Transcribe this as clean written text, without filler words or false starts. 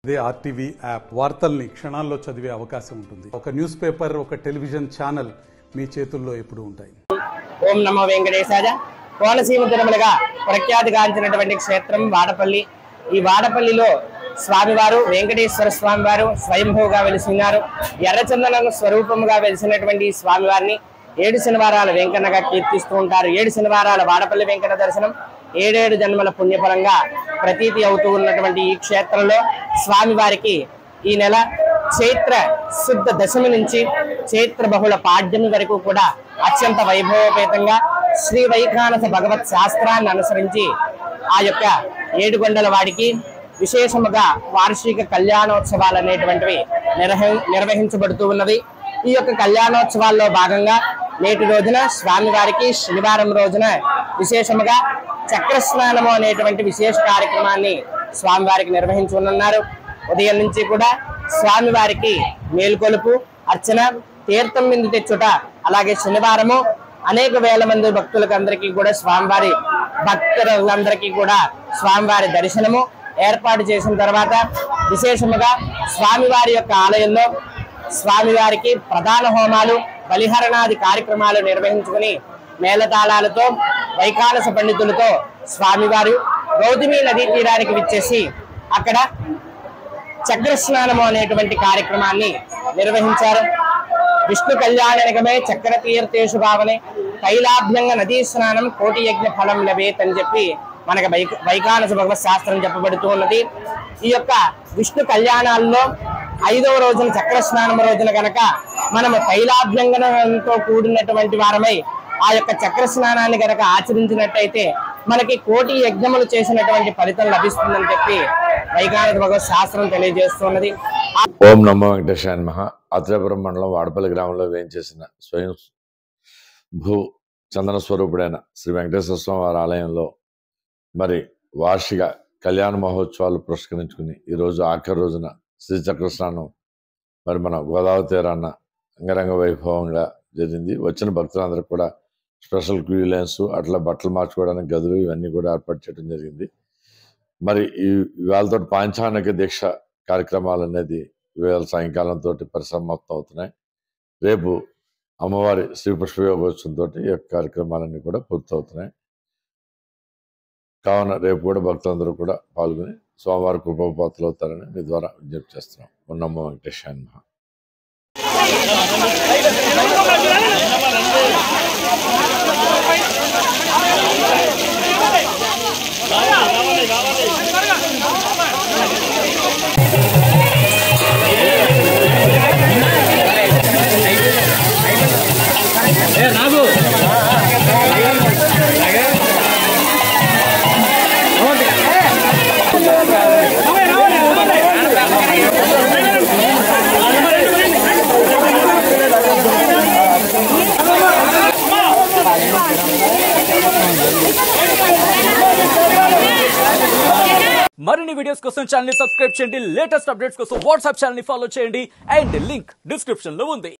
ఇదే RTV app వార్తల్ని క్షణాల్లో చదివే అవకాశం ఉంటుంది. ఒక న్యూస్ పేపర్, ఒక టెలివిజన్ ఛానల్ మీ చేతుల్లో ఎప్పుడూ ఉంటాయి. ఓం నమో వెంకటేశాయ. కోనసీమ తిరుమలగా ప్రఖ్యాతిగాంచినటువంటి క్షేత్రం వాడపల్లి. ఈ వాడపల్లిలో స్వామివారు వెంకటేశ్వర స్వామివారు స్వయంభూగా వెలిసినారు. ఎర్రచందనం స్వరూపముగా వెలిసినటువంటి స్వామివారిని 7 శనివారాల వెంకన్నగా కీర్తిస్తూ ఉంటారు. 7 శనివారాల వాడపల్లి వెంకన్న దర్శనం 7 జన్మల పుణ్యఫలంగా ప్రతీతి అవుతూ ఉన్నటువంటి ఈ క్షేత్రంలో స్వామివారికి ఈ నెల చైత్ర శుద్ధ దశమి నుంచి చైత్ర బహుళ పాడ్యమి వరకు కూడా అత్యంత వైభవోపేతంగా శ్రీ వైఖానస భగవత్ శాస్త్రాన్ని అనుసరించి ఆ యొక్క ఏడుగొండల వాడికి విశేషముగా వార్షిక కళ్యాణోత్సవాలు అనేటువంటివి నిర్వహించబడుతూ ఉన్నది. ఈ యొక్క కళ్యాణోత్సవాల్లో భాగంగా నేటి రోజున స్వామివారికి శనివారం రోజున విశేషముగా చక్రస్నానము అనేటువంటి విశేష కార్యక్రమాన్ని స్వామివారికి నిర్వహించనున్నారు. ఉదయం నుంచి కూడా స్వామివారికి మేలుకొలుపు, అర్చన, తీర్థం విందు తెచ్చుట, అలాగే శనివారము అనేక వేల మంది భక్తులకు అందరికీ కూడా భక్తులందరికీ కూడా స్వామివారి దర్శనము ఏర్పాటు చేసిన తర్వాత విశేషముగా స్వామివారి యొక్క ఆలయంలో స్వామివారికి ప్రధాన హోమాలు, బలిహరణాది కార్యక్రమాలు నిర్వహించుకుని మేళతాళాలతో వైఖానస పండితులతో స్వామివారు గౌతమి నదీ తీరానికి విచ్చేసి అక్కడ చక్రస్నానము అనేటువంటి కార్యక్రమాన్ని నిర్వహించారు. విష్ణు కళ్యాణనికమే చక్ర తీర్థేషు భావనే తైలాభ్యంగ నదీ స్నానం కోటి యజ్ఞ ఫలం లభేత్ అని చెప్పి మనకు వైఖానస భగవత్ శాస్త్రం చెప్పబడుతూ ఉన్నది. ఈ యొక్క విష్ణు కళ్యాణాల్లో 5వ రోజున చక్రస్నానం రోజున కనుక మనము తైలాభ్యంగనంతో కూడినటువంటి వారమై ఆ యొక్క చక్ర స్నానాన్ని కనుక ఆచరించినట్టయితే మనకి కోటి యజ్ఞములు చేసినటువంటి ఫలితం లభిస్తుందని చెప్పి వైఖానస భగవత్ శాస్త్రం తెలియజేస్తున్నది. ఓం నమో వెంకటేశాయ నమః. అత్రేపురం మండలం వాడపల్లి గ్రామంలో వేయించేసిన స్వయం భూ చందన స్వరూపుడైన శ్రీ వెంకటేశ్వర స్వామి వారి ఆలయంలో మరి వార్షిక కళ్యాణ మహోత్సవాలు పురస్కరించుకుని ఈరోజు ఆఖరి రోజున శ్రీచక్ర స్నానం మరి మన గోదావరి తీరాన్న అంగరంగ వైభవంగా జరిగింది. వచ్చిన భక్తులందరూ కూడా స్పెషల్ క్యూ లైన్స్, అట్లా బట్టలు మార్చుకోవడానికి గదులు ఇవన్నీ కూడా ఏర్పాటు చేయడం జరిగింది. మరి ఇవాళతో పాంచానిక దీక్ష కార్యక్రమాలు అనేది ఇవాళ సాయంకాలంతో పరిసమాప్తం అవుతున్నాయి. రేపు అమ్మవారి శ్రీ పుష్పయోగోత్సవంతో ఈ యొక్క కార్యక్రమాలన్నీ కూడా పూర్తవుతున్నాయి. కావున రేపు కూడా భక్తులందరూ కూడా పాల్గొని స్వామివారి కృపాపాత్రలు అవుతారని మీ ద్వారా విజ్ఞప్తి చేస్తున్నాం. నమో వెంకటేశాయ నమః. మరిన్ని వీడియోస్ కోసం ఛానల్ ని సబ్స్క్రైబ్ చేయండి. లేటెస్ట్ అప్డేట్స్ కోసం వాట్సాప్ ఛానల్ ని ఫాలో చేయండి. అండ్ లింక్ డిస్క్రిప్షన్ లో ఉంది.